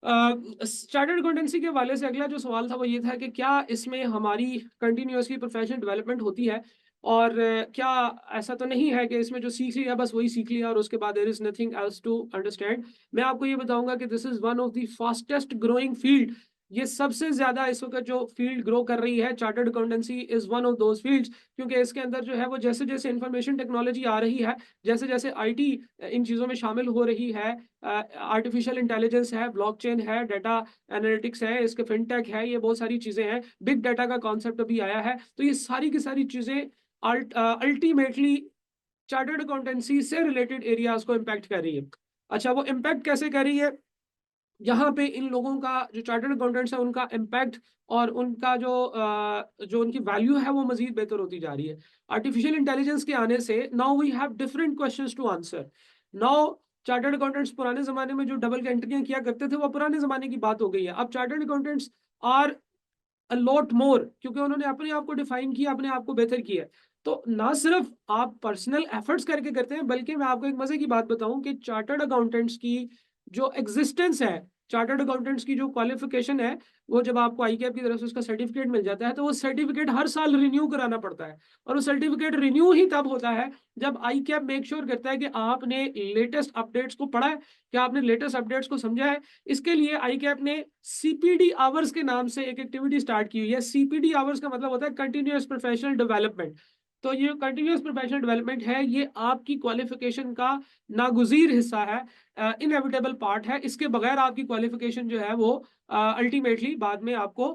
Chartered accountancy के हवाले से अगला जो सवाल था वो ये था कि क्या इसमें हमारी कंटिन्यूअसली प्रोफेशनल डेवलपमेंट होती है और क्या ऐसा तो नहीं है कि इसमें जो सीख लिया बस वही सीख लिया और उसके बाद there is nothing else to understand. मैं आपको ये बताऊंगा कि this is one of the fastest growing field. ये सबसे ज्यादा इस वक्त जो फील्ड ग्रो कर रही है, chartered accountancy is one of those fields, क्योंकि इसके अंदर जो है वो जैसे जैसे इंफॉर्मेशन टेक्नोलॉजी आ रही है, जैसे जैसे आईटी इन चीज़ों में शामिल हो रही है, आर्टिफिशियल इंटेलिजेंस है, ब्लॉकचेन है, डाटा एनालिटिक्स है, इसके फिनटेक है, ये बहुत सारी चीज़ें हैं, बिग डाटा का कॉन्सेप्ट अभी आया है, तो ये सारी की सारी चीज़ें अल्टीमेटली चार्टर्ड अकाउंटेंसी से रिलेटेड एरियाज को इम्पैक्ट कर रही है। अच्छा, वो इम्पैक्ट कैसे कर रही है? यहाँ पे इन लोगों का जो चार्टर्ड अकाउंटेंट्स है उनका इम्पैक्ट और उनका जो उनकी वैल्यू है वो मजीद बेहतर होती जा रही है। आर्टिफिशियल इंटेलिजेंस के आने से now we have different questions to answer. Now chartered accountants पुराने जमाने में जो डबल एंट्रियां किया करते थे वो पुराने जमाने की बात हो गई है। अब chartered accountants are a lot more, क्योंकि उन्होंने अपने आप को डिफाइन किया, अपने आप को बेहतर किया। तो ना सिर्फ आप पर्सनल एफर्ट्स करके करते हैं, बल्कि मैं आपको एक मजे की बात बताऊं कि चार्टर्ड अकाउंटेंट्स की जो एग्जिस्टेंस है, चार्टर्ड अकाउंटेंट्स की जो क्वालिफिकेशन है, वो जब आपको आईकैप की तरफ से उसका सर्टिफिकेट मिल जाता है तो वो सर्टिफिकेट हर साल रिन्यू कराना पड़ता है। और वो सर्टिफिकेट रिन्यू ही तब होता है जब आईकैप मेक श्योर करता है कि आपने लेटेस्ट अपडेट्स को पढ़ा है, क्या आपने लेटेस्ट अपडेट्स को समझा है। इसके लिए आईकैप ने सीपीडी आवर्स के नाम से एक एक्टिविटी स्टार्ट की हुई है। सीपीडी आवर्स का मतलब होता है कंटिन्यूअस प्रोफेशनल डेवलपमेंट। तो ये कंटिन्यूअस प्रोफेशनल डेवलपमेंट है, ये आपकी क्वालिफिकेशन का नागुजीर हिस्सा है, इनएविटेबल पार्ट है। इसके बगैर आपकी क्वालिफिकेशन जो है वो अल्टीमेटली बाद में आपको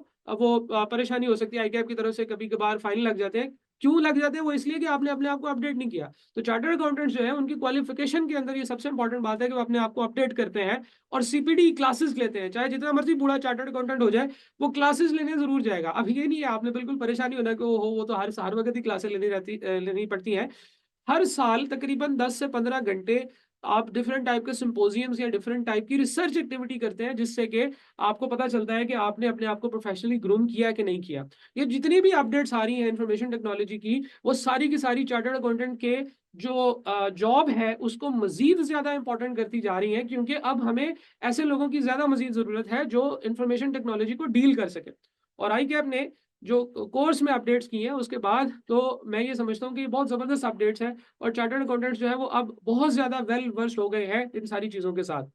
परेशानी हो सकती है। आईकैप की तरफ से कभी कभार फाइन लग जाते हैं। क्यों लग जाते हैं? वो इसलिए कि आपने अपने आप को अपडेट नहीं किया। तो चार्टर्ड अकाउंटेंट्स जो है उनकी क्वालिफिकेशन के अंदर ये सबसे इंपॉर्टेंट बात है कि वो अपने आप को अपडेट करते हैं और सीपीडी क्लासेस लेते हैं। चाहे जितना मर्जी बूढ़ा चार्टर्ड अकाउंटेंट हो जाए, वो क्लासेस लेने जरूर जाएगा। अब ये नहीं है आपने बिल्कुल परेशानी होना कि वो तो हर वक्त ही क्लासेस लेनी पड़ती हैं। हर साल तकरीबन 10 से 15 घंटे आप डिफरेंट टाइप के सिंपोजियम्स या डिफरेंट टाइप की रिसर्च एक्टिविटी करते हैं, जिससे कि आपको पता चलता है कि आपने अपने आप को प्रोफेशनली ग्रूम किया कि नहीं किया। ये जितनी भी अपडेट्स आ रही हैं इंफॉर्मेशन टेक्नोलॉजी की, वो सारी की सारी चार्टर्ड अकाउंटेंट के जो जॉब है उसको मजीद ज्यादा इंपॉर्टेंट करती जा रही है, क्योंकि अब हमें ऐसे लोगों की ज्यादा मजीद जरूरत है जो इंफॉर्मेशन टेक्नोलॉजी को डील कर सके। और आई कैप ने जो कोर्स में अपडेट्स किए हैं उसके बाद तो मैं ये समझता हूँ कि बहुत ज़बरदस्त अपडेट्स हैं और चार्टर्ड अकाउंटेंट्स जो है वो अब बहुत ज़्यादा वेल वर्स्ड हो गए हैं इन सारी चीज़ों के साथ।